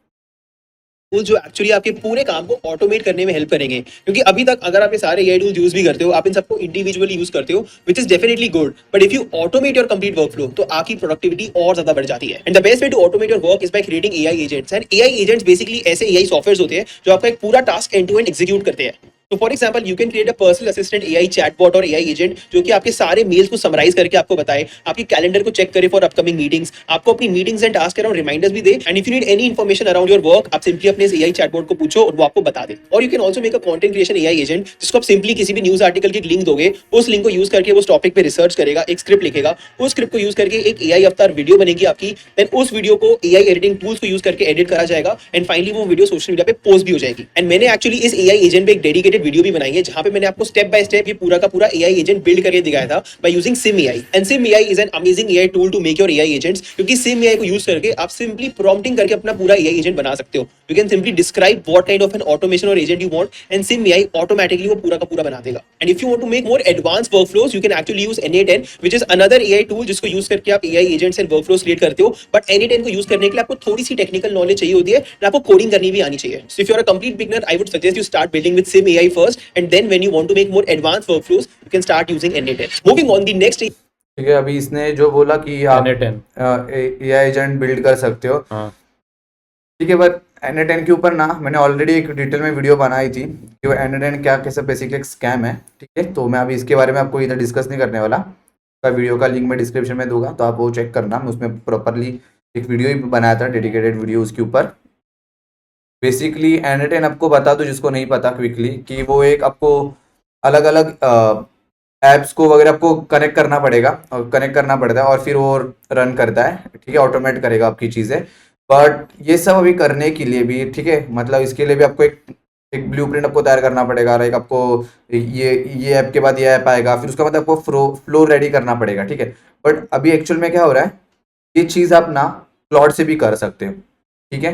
टूल जो एक्चुअली आपके पूरे काम को ऑटोमेट करने में हेल्प करेंगे। क्योंकि अभी तक अगर आप ये सारे एआई टूल्स यूज भी करते हो, आप इन सबको इंडिविजुअली यूज करते हो, which is definitely good, but if you automate your complete workflow तो आपकी प्रोडक्टिविटी और ज्यादा बढ़ जाती है। And the best way to automate your work is by creating AI agents. And AI agents basically ऐसे एआई सॉफ्टवेयर होते हैं जो आपका एक पूरा task end to end execute करते हैं। तो for example you can create a personal assistant AI chatbot और एआई एजेंट जो कि आपके सारे मेल्स को समराइज करके आपको बताए, आपकी कैलेंडर को चेक करे फॉर अपकमिंग मीटिंग्स, आपको अपनी meetings and task around reminders भी दे। And if you need any information around your work, आप सिंपली अपने एआई चैटबॉट को पूछो और वो आपको बता दे। और you can also make a content creation AI agent जिसको आप सिंपली किसी भी न्यूज आर्टिकल की एक लिंक दोगे, उस लिंक को यूज करके उस टॉपिक पे रिसर्च करेगा, एक स्क्रिप्ट लिखेगा, उस स्क्रिप्ट को यूज करके एक एआई अवतार वीडियो बनेगी आपकी, देन उस वीडियो को एआई एडिटिंग टूल्स को यूज करके एडिट करा जाएगा एंड फाइनली वो वीडियो सोशल मीडिया पे पोस्ट भी हो जाएगी। एंड मैंने एक्चुअली इस एआई एजेंट पे एक डेडिकेटेड वीडियो भी बनाई है जहां पे मैंने आपको स्टेप बाय स्टेप ये पूरा का पूरा एआई एजेंट बिल्ड करके दिखाया था by using Sim AI. And Sim AI is an amazing AI tool to make your AI agents, क्योंकि सिम एआई को यूज करके आप सिंपली प्रॉम्प्टिंग करके अपना पूरा एआई एजेंट बना सकते हो। You can simply describe what kind of an automation और agent you want and Sim AI automatically वो पूरा का पूरा बना देगा। And if you want to make more advance workflows you can actually use N8N which is another AI tool जिसको use करके आप AI agents and workflows create करते हो। बट N8N को यूज करने के लिए आपको थोड़ी सी टेक्निकल नॉलेज चाहिए होती है और आपको कोडिंग करनी भी आनी चाहिए। So if you are a complete beginner I would suggest you start building with Sim AI first and then when you want to make more advance workflows you can start using N8N. Moving on, the next
ठीक है, अभी इसने जो बोला कि आप
N8N।
AI agent build कर सकते हो,
हाँ
ठीक है, बट N8N के ऊपर ना मैंने ऑलरेडी एक डिटेल में वीडियो बनाई थी कि वो N8N क्या कैसे बेसिकली एक स्कैम है, ठीक है। तो मैं अभी इसके बारे में आपको इधर डिस्कस नहीं करने वाला, का वीडियो का लिंक मैं डिस्क्रिप्शन में दूंगा, तो आप वो चेक करना। मैं उसमें प्रॉपरली एक वीडियो ही बनाया था, डेडिकेटेड वीडियो उसके ऊपर। बेसिकली N8N आपको बता दूं जिसको नहीं पता क्विकली, कि वो एक आपको अलग अलग ऐप्स को वगैरह आपको कनेक्ट करना पड़ेगा और कनेक्ट करना पड़ता है और फिर वो रन करता है, ठीक है, ऑटोमेट करेगा आपकी चीज़ें। बट ये सब अभी करने के लिए भी, ठीक है, मतलब इसके लिए भी आपको एक ब्लूप्रिंट आपको तैयार करना पड़ेगा। लाइक आपको ये ऐप के बाद ये ऐप आएगा, फिर उसका मतलब आपको फ्लो रेडी करना पड़ेगा, ठीक है। बट अभी एक्चुअल में क्या हो रहा है, ये चीज़ आप ना क्लाउड से भी कर सकते हो, ठीक है।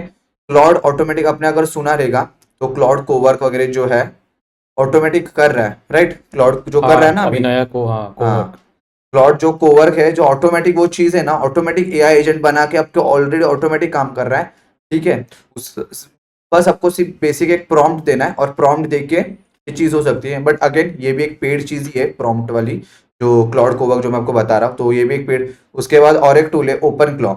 क्लाउड ऑटोमेटिक, आपने अगर सुना रहेगा तो क्लाउड कोवर्क वगैरह जो है ऑटोमेटिक कर रहा है, राइट। क्लाउड जो कर रहा है ना
अभी नया को
हाँ, क्लाउड जो कोवर्क है, जो ऑटोमेटिक वो चीज़ है ना, ऑटोमेटिक एआई एजेंट बना के आपके ऑलरेडी ऑटोमेटिक काम कर रहा है, ठीक है। बस आपको सिर्फ बेसिक एक प्रॉम्प्ट देना है और प्रॉम्प्ट दे के ये चीज़ हो सकती है। बट अगेन ये भी एक पेड चीज़ ही है, प्रॉम्प्ट वाली जो क्लाउड कोवर्क जो मैं आपको बता रहा हूँ, तो ये भी एक पेड। उसके बाद और एक टूल है ओपन क्लॉ,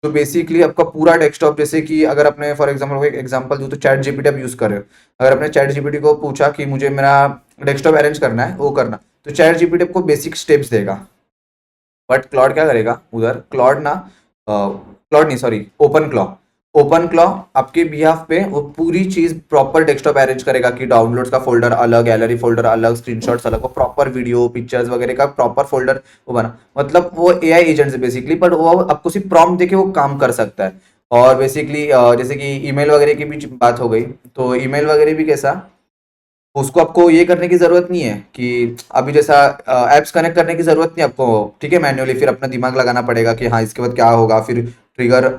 तो बेसिकली आपका पूरा डेस्कटॉप, जैसे कि अगर आपने फॉर एग्जांपल एक एग्जांपल दूँ तो चैट जीपीटी आप यूज़ कर रहे हो, अगर आपने चैट जीपीटी को पूछा कि मुझे मेरा डेस्कटॉप अरेंज करना है, वो करना, तो चैट जीपीटी आपको बेसिक स्टेप्स देगा। बट क्लाउड क्या करेगा उधर, ओपन क्लॉ आपके बिहाफ पे वो पूरी चीज प्रॉपर डेस्कटॉप अरेंज करेगा कि डाउनलोड्स का फोल्डर अलग, गैलरी फोल्डर अलग, स्क्रीनशॉट्स अलग, वो प्रॉपर वीडियो पिक्चर्स वगैरह का प्रॉपर फोल्डर वो बना। मतलब वो एआई एजेंट है बेसिकली, बट वो आपको सिर्फ प्रॉम्प्ट देके वो काम कर सकता है। और बेसिकली जैसे कि ईमेल वगैरह की भी बात हो गई, तो ईमेल वगैरह भी कैसा, उसको आपको ये करने की जरूरत नहीं है कि अभी जैसा एप्स कनेक्ट करने की जरूरत नहीं है आपको, ठीक है, मैन्युअली फिर अपना दिमाग लगाना पड़ेगा कि हाँ इसके बाद क्या होगा, फिर ट्रिगर,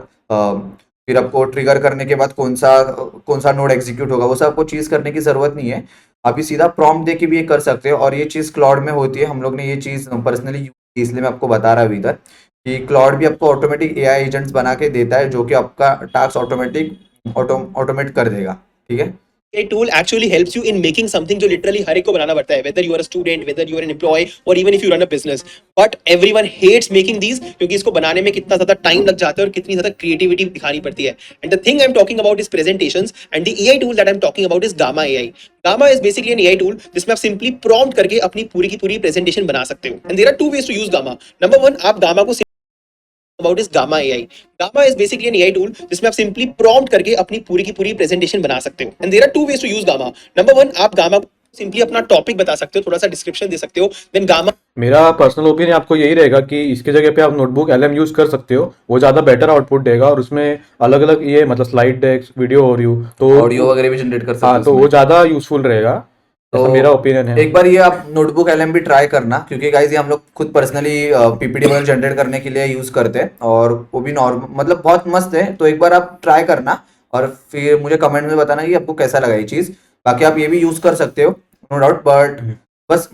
फिर आपको ट्रिगर करने के बाद कौन सा नोड एग्जीक्यूट होगा, वो सब आपको चीज़ करने की जरूरत नहीं है। अभी सीधा प्रॉम्प्ट दे के भी ये कर सकते हो, और ये चीज़ क्लाउड में होती है। हम लोग ने ये चीज़ पर्सनली यूज की, इसलिए मैं आपको बता रहा हूँ इधर कि क्लाउड भी आपको ऑटोमेटिक एआई एजेंट्स बना के देता है, जो कि आपका टास्क ऑटोमेट कर देगा, ठीक है।
AI tool actually helps you in making something जो literally हर एक को बनाना पड़ता है, whether you are a student, whether you are an employee, or even if you run a business. But everyone hates making these क्योंकि इसको बनाने में कितना ज़्यादा टाइम लग जाता है और कितनी ज़्यादा क्रिएटिविटी दिखानी पड़ती है. And the thing I'm talking about is presentations, and the AI tool that I'm talking about is Gamma AI. Gamma is basically an AI tool जिसमें आप simply prompt करके अपनी पूरी की पूरी presentation बना सकते हो. And there are two ways to use Gamma. Number one, आप Gamma को about is Gamma AI. Gamma is basically an AI tool जिसमें आप सिंपली प्रॉम्प्ट करके अपनी पूरी की पूरी प्रेजेंटेशन बना सकते हो. And there are two ways to use Gamma. Number one, आप Gamma को सिंपली अपना टॉपिक बता सकते हो, थोड़ा सा डिस्क्रिप्शन दे सकते हो. देन Gamma
मेरा पर्सनल ओपिनियन आपको यही रहेगा कि इसके जगह पे आप नोटबुक LM यूज कर सकते हो, वो ज़्यादा बेटर आउटपुट देगा, और उसमें अलग अलग ये मतलब स्लाइड डेक्स, वीडियो ऑडियो, तो
ऑडियो वगैरह भी जनरेट कर सकते
हाँ,
हो
तो
उसमें।
वो ज़्यादा यूजफुल रहेगा,
तो
ऐसा मेरा ओपिनियन है।
एक बार ये आप नोटबुक एलएम भी ट्राई करना, क्योंकि गाइज ये हम लोग खुद पर्सनली पीपीटी वगैरह जनरेट करने के लिए यूज करते हैं, और वो भी नॉर्मल मतलब बहुत मस्त है। तो एक बार आप ट्राई करना और फिर मुझे कमेंट में बताना कि आपको कैसा लगा ये चीज़। बाकी आप ये भी यूज कर सकते हो, नो डाउट, बट बस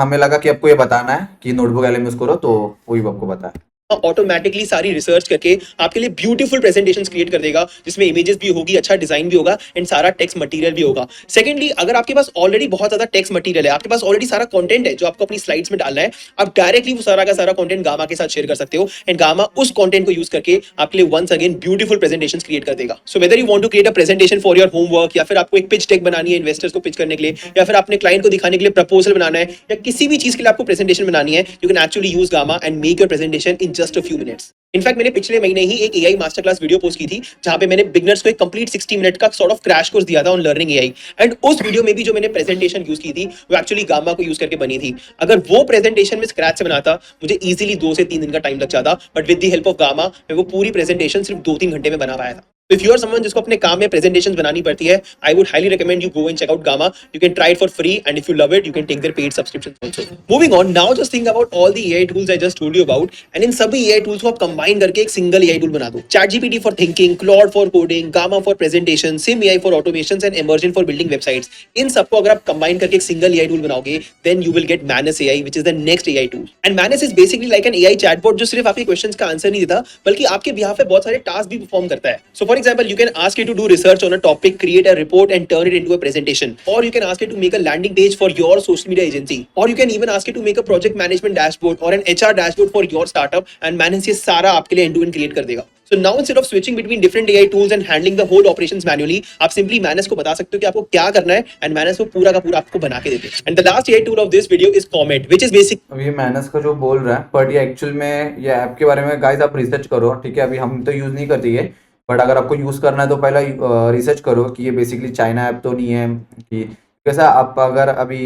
हमें लगा कि आपको ये बताना है कि नोटबुक एलएम यूज करो, तो वही आपको बताया।
ऑटोमेटिकली सारी रिसर्च करके आपके लिए ब्यूटीफुल प्रेजेंटेशंस क्रिएट कर देगा, जिसमें इमेजेस भी होगी, अच्छा डिजाइन भी होगा, एंड सारा टेक्स्ट मटेरियल भी होगा. सेकंडली, अगर आपके पास ऑलरेडी बहुत ज्यादा टेक्स्ट मटेरियल है, आपके पास ऑलरेडी सारा कंटेंट है जो आपको अपनी स्लाइड्स में डालना है, आप डायरेक्टली वो सारा का सारा कंटेंट गामा के साथ शेयर कर सकते हो, एंड गामा उस कंटेंट को यूज करके आपके लिए once again beautiful presentations create कर देगा. So whether you want to create a presentation for your homework, या फिर आपको एक पिच डेक बनानी है इन्वेस्टर्स को पिच करने के लिए, या फिर अपने क्लाइंट को दिखाने के लिए प्रपोजल बनाना है, या किसी भी चीज के लिए आपको प्रेजेंटेशन बनानी है, you can actually use gamma and make your presentation in just a few minutes. In fact मैंने पिछले महीने ही एक AI master class video post की थी, जहां पे मैंने बिगनर्स को एक कंप्लीट 60 मिनट का सॉर्ट ऑफ क्रैश कोर्स दिया था ऑन लर्निंग एआई. एंड उस वीडियो में भी जो मैंने प्रेजेंटेशन यूज की थी वो एक्चुअली गामा को यूज करके बनी थी. अगर वो प्रेजेंटेशन में स्क्रैच से बनाता, मुझे इजीली 2 से 3 दिन का टाइम लग जाता, but with the help of gamma मैं वो पूरी प्रेजेंटेशन सिर्फ 2-3 घंटे में बना पाया था. इफ यू आर समवन जिसको अपने काम में प्रेजेंटेशंस बनानी पड़ती है, I would highly recommend you go and check out Gamma. You can try it for free, and if you love it, you can take their paid subscriptions also. Moving on, now just think about all the AI tools I just told you about, and इन सभी AI tools को आप combine करके एक single AI tool बना दो. ChatGPT for thinking, Claude for coding, Gamma for presentation, Sim AI for automations, and Emergent for building websites. इन सबको अगर आप कंबाइन करके एक सिंगल एआई टूल बनाओगे, then you will get Manus AI, which is the next AI tool. And Manus is basically like an AI chatbot जो सिर्फ आपके क्वेश्चंस का आंसर नहीं देता, बल्कि आपके बिहाफ पे बहुत सारे टास्क भी परफॉर्म करता है. So for example, you can ask it to do research on a topic, create a report, and turn it into a presentation. Or you can ask it to make a landing page for your social media agency. Or you can even ask it to make a project management dashboard or an HR dashboard for your startup. And Manus ये सारा आपके लिए end-to-end create कर देगा. So now instead of switching between different AI tools and handling the whole operations manually, आप simply Manus को बता सकते हो कि आपको क्या करना है, and Manus वो पूरा का पूरा आपको बना के देते हैं. And the last AI tool of this video is Comet, which is basic.
अब ये मैनस का जो बोल रहा है, बट ये एक्चुअल में ये ऐप के बारे में गाइस आप रिसर्च करो, ठीक है। अभी हम तो यूज़ नहीं करते ये, बट अगर आपको यूज़ करना है तो पहला रिसर्च करो कि ये बेसिकली चाइना ऐप तो नहीं है, कि कैसा आप अगर अभी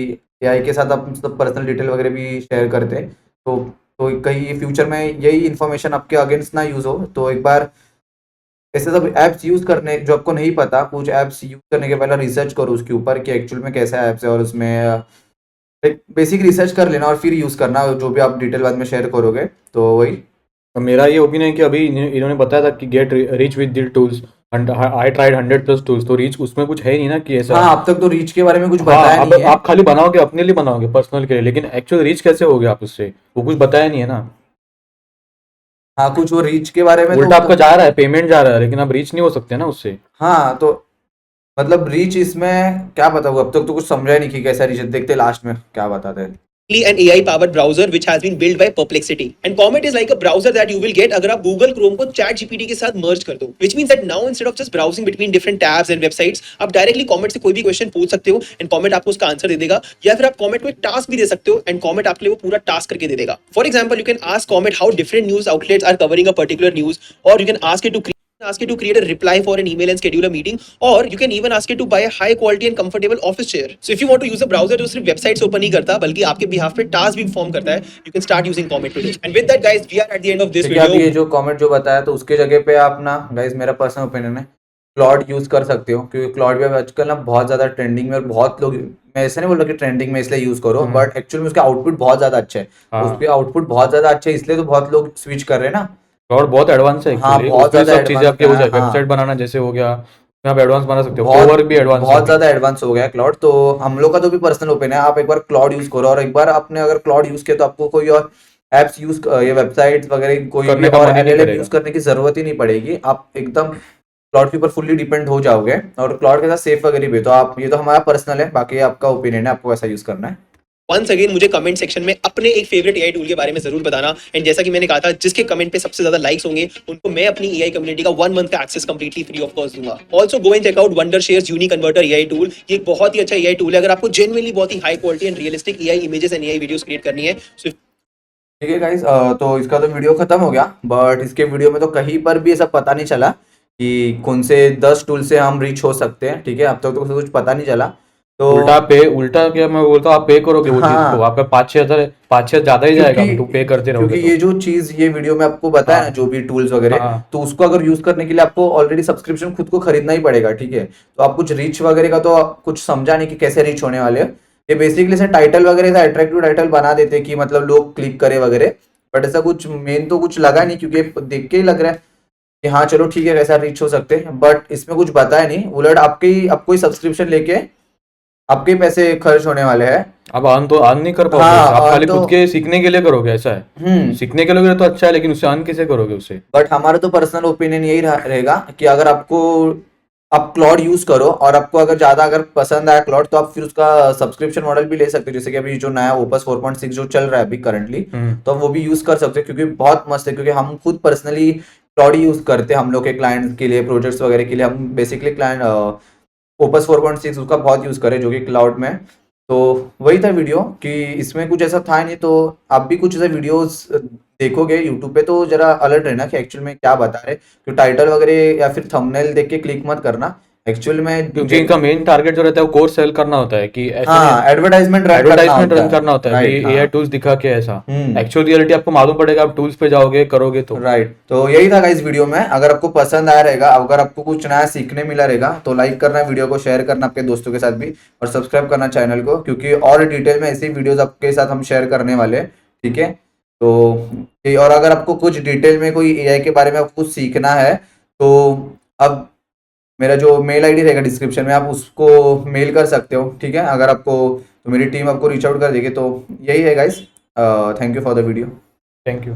एआई के साथ आप मतलब पर्सनल डिटेल वगैरह भी शेयर करते हैं, तो कहीं फ्यूचर में यही इन्फॉर्मेशन आपके अगेंस्ट ना यूज़ हो। तो एक बार ऐसे सब ऐप्स यूज़ करने जो आपको नहीं पता, कुछ ऐप्स यूज़ करने के पहले रिसर्च करो उसके ऊपर कि एक्चुअल में कैसा ऐप्स है, और उसमें एक बेसिक रिसर्च कर लेना और फिर यूज़ करना, जो भी आप डिटेल बाद में शेयर करोगे। तो वही
तो मेरा ये ओपिनियन है कि अभी इन्होंने बताया था कि गेट रिच विद दिल टूल्स, आई ट्राइड 100+ टूल्स, तो रीच उसमें कुछ है नहीं ना कि ऐसा।
हाँ, अब तक तो रीच के बारे में कुछ
हाँ,
बताया
अब
नहीं है।
आप खाली बनाओगे, अपने लिए बनाओगे, पर्सनल के लिए, लेकिन एक्चुअल रीच कैसे होगे आप उससे, वो कुछ बताया नहीं है ना।
हाँ, कुछ वो रीच के बारे में
उल्टा आपका जा रहा है, पेमेंट जा रहा है, लेकिन आप रीच नहीं हो सकते ना उससे।
हाँ, तो मतलब रीच इसमें क्या बताऊँ, अब तक तो कुछ समझा ही नहीं कि कैसा रीच है। देखते लास्ट में क्या बताते हैं।
an AI powered browser which has been built by Perplexity. And Comet is like a browser that you will get अगर आप Google Chrome को ChatGPT के साथ merge कर दो. Which means that now instead of just browsing between different tabs and websites, आप directly Comet से कोई भी question पूछ सकते हो and Comet आपको उसका आंसर दे देगा, या फिर आप Comet को एक टास्क भी दे सकते हो and Comet आपके लिए वो पूरा टास्क करके दे देगा. For example, you can ask Comet how different news outlets are covering a particular news, or you can ask it to create a reply for an email and schedule a meeting, or you can even ask it to buy a high quality and comfortable office chair. So if you want to use a browser जो सिर्फ websites open नहीं करता बल्कि आपके behalf पे task भी perform करता है, you can start using Comet today. And with that guys, we are at the end of this
देखिए, आप
video.
ये जो कमेंट जो बताया, तो उसके जगह पे आप ना गाइस, मेरा पर्सनल ओपिनियन है, क्लॉड यूज़ कर सकते हो, क्योंकि क्लॉड भी अब आजकल ना बहुत ज़्यादा ट्रेंडिंग में, और बहुत लोग, मैं ऐसे नहीं बोल रहा कि ट्रेंडिंग में इसलिए यूज करो,
हम्म।
बट एक्चुअली में उसका आउटपुट बहुत ज्यादा अच्छा है।
हाँ।
उसके आउटपुट बहुत ज्यादा अच्छे है, इसलिए तो बहुत लोग स्विच कर रहे हैं ना।
क्लाउड बहुत एडवांस है
हाँ,
एक्चुअली,
बहुत
उसमें
ज्यादा
सब चीजें
एडवांस
आपके हो
है,
जाए,
हाँ।
वेबसाइट बनाना जैसे हो गया, उसमें आप एडवांस बना सकते हो,
बहुत
कोवर्क भी एडवांस
बहुत
है।
ज्यादा एडवांस हो गया है क्लाउड। तो हम लोग का तो भी पर्सनल ओपिनियन है, आप एक बार क्लाउड यूज करो, और एक बार आपने अगर क्लाउड यूज किया तो आपको कोई और एप्स यूज, ये वेबसाइट्स वगैरह कोई भी
करने का
और
मन ही नहीं
एलएलएम
करेगा।
यूज करने की जरूरत ही नहीं पड़ेगी। आप एकदम क्लाउड के ऊपर फुल्ली डिपेंड हो जाओगे, और क्लाउड के साथ सेफ वगैरह भी है। तो आप, ये तो हमारा पर्सनल है, बाकी आपका ओपिनियन है, आपको कैसा यूज करना है।
वंस अगेन मुझे कमेंट सेक्शन में अपने एक फेवरेट एआई टूल के बारे में जरूर बताना। एंड जैसा कि मैंने कहा था, जिसके कमेंट पे सबसे ज्यादा लाइक्स होंगे उनको मैं अपनी एआई कम्युनिटी का 1 मंथ का access completely free of cost दूंगा। Also go and check out Wondershare's UniConverter AI tool. ये एक बहुत ही अच्छा एआई टूल है अगर आपको जेन्युइनली बहुत ही high quality and realistic AI images and AI videos create करनी है। So
ठीक है गाइस, तो इसका तो वीडियो खत्म हो गया, बट इसके वीडियो में तो कहीं पर भी ऐसा पता नहीं चला कि कौन से 10 टूल से हम रीच हो सकते हैं। ठीक है, अब तक तो कुछ पता नहीं चला। तो
उल्टा क्या मैं बोलता हूँ, आप पे करोगे वो चीज को,
हाँ,
आपका 5-6 हज़ार ज्यादा ही जाएगा,
क्योंकि
तो पे करते रहोगे
क्योंकि
तो।
ये जो चीज, ये वीडियो में आपको बताया ना,
हाँ।
जो भी टूल्स वगैरह,
हाँ।
तो उसको अगर यूज करने के लिए आपको ऑलरेडी सब्सक्रिप्शन खुद को खरीदना ही पड़ेगा। ठीक है, तो आप कुछ रीच वगैरह का तो आप कुछ समझा नहीं कि कैसे रीच होने वाले हैं। ये बेसिकली से टाइटल वगैरह ऐसा अट्रैक्टिव टाइटल बना देते हैं कि मतलब लोग क्लिक करे वगैरह, बट ऐसा कुछ मेन तो कुछ लगा नहीं, क्योंकि देख के ही लग रहा है कि हाँ चलो ठीक है, कैसा रीच हो सकते हैं, बट इसमें कुछ बताया नहीं। उलट आपको ही सब्सक्रिप्शन लेके आपके ही पैसे खर्च होने वाले हैं।
आप अर्न नहीं कर पाओगे
हाँ,
उससे, आप
और
खाली
तो
खुद के सीखने के लिए करोगे, ऐसा है। सीखने के लिए तो अच्छा है, लेकिन उससे अर्न कैसे करोगे उससे?
बट हमारा तो पर्सनल ओपिनियन यही रहेगा कि अगर आप क्लॉड यूज करो, और आपको अगर ज्यादा अगर पसंद आया क्लॉड, तो आप फिर उसका सब्सक्रिप्शन मॉडल भी ले सकते हो, जैसे कि अभी जो नया ओपस 4.6 जो चल रहा है अभी करंटली, तो आप वो भी यूज कर सकते हो, क्योंकि बहुत मस्त है। क्योंकि हम खुद पर्सनली क्लॉड यूज करते हैं, हम लोग के क्लाइंट्स के लिए, प्रोजेक्ट्स वगैरह के लिए हम बेसिकली क्लाइंट ओपस 4.6 उसका बहुत यूज करें, जो कि क्लाउड में। तो वही था वीडियो, कि इसमें कुछ ऐसा था नहीं। तो आप भी कुछ ऐसे वीडियोस देखोगे यूट्यूब पे तो जरा अलर्ट रहना कि एक्चुअल में क्या बता रहे, तो टाइटल वगैरह या फिर थंबनेल देख के क्लिक मत करना। एक्चुअल में
क्योंकि इनका मेन टारगेट जो रहता है वो कोर्स सेल करना होता है, कि ऐसे नहीं,
हाँ, एडवर्टाइजमेंट
एडवर्टाइजमेंट रन करना होता है
राइट,
कि एआई
हाँ।
टूल्स दिखा के ऐसा।
हम्म।
एक्चुअल रियलिटी आपको मालूम पड़ेगा, आप टूल्स पे जाओगे करोगे तो।
राइट, तो यही था इस वीडियो में। अगर आपको पसंद आया रहेगा, अगर आपको कुछ नया सीखने मिला रहेगा, तो लाइक करना, वीडियो को शेयर करना आपके दोस्तों के साथ भी, और सब्सक्राइब करना चैनल को, क्योंकि और डिटेल में ऐसी वीडियोस आपके साथ हम शेयर करने वाले हैं। ठीक है, तो और अगर आपको कुछ डिटेल में कोई एआई के बारे में आपको कुछ सीखना है, तो अब मेरा जो मेल आईडी रहेगा डिस्क्रिप्शन में, आप उसको मेल कर सकते हो। ठीक है, अगर आपको, तो मेरी टीम आपको रीच आउट कर देगी। तो यही है guys, thank you for the video.
Thank you.